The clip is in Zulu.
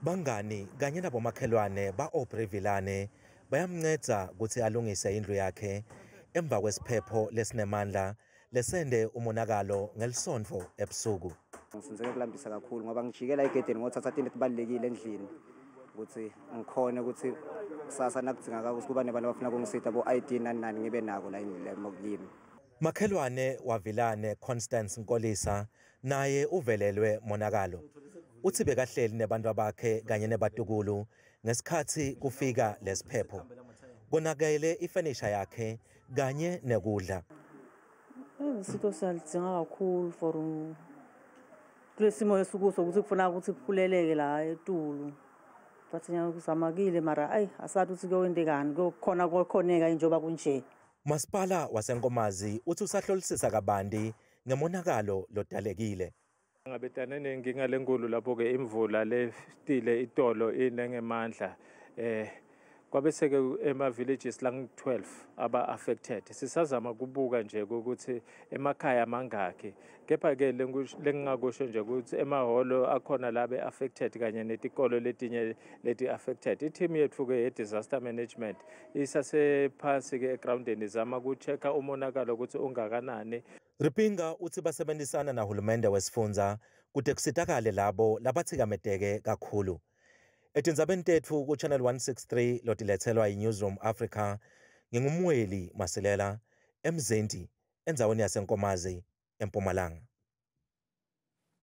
Bangani kanye nabomakhelwane ba-Aubrey bayamnceda ukuthi alungise indlu yakhe emva kwesiphepho lesinemandla lesende umonakalo ngelisonto ebusuku. Ngisinzeke kulambisa kakhulu ngoba ngijikela egedini ngothatha into etibalekile endlini ukuthi ngikhone ukuthi kusasa nakudzingakala ukuthi kuba nebantu abafuna kungisita bo-ID nani ngibe nako la mokulima. Makhelwane waVilane Constance Nkolisa naye uvelelwe monakalo. Uthi bekahleli nebantu abakhe kanye nebatukulu ngesikhathi kufika lesiphepho. Konakele ifurniture yakhe kanye nekudla. Isitho salidzinga kakhulu for kulesimo esikuso ukuthi kufuna ukuthi kuphuleleke la eTulu. Bathi ngizamakile mara asathi ukuthi kuyendekani kukhona kokhoneka njengoba kunje. Masipala waseNkomazi uthi usahlolisisa kabanti ngemonakalo lodalekile. Ngabetane nenkinga lenkulu lapho ke imvula lestile itolo inengemandla kwabese ke ema villages lang 12 aba affected. Sisazama kubuka nje ukuthi emakhaya mangaki. Kepha ke lengingakusho nje ukuthi emaholo akhona labe affected kanye netikolo letinye leti affected.Iteam yethu ke disaster management isase phansi ke groundeni zama ukuchecka umonakalo ukuthi ungakanani. Ripinga uthi basebenzisana nahulumende wesifundza kude kusitakale labo labathikamedeke kakhulu. Etindzabeni tethu ku Channel 163 lotilethelwa yiNewsroom Africa ngingumweli Masilela eMzenti endzaweni yaseNkomazi eMpumalanga.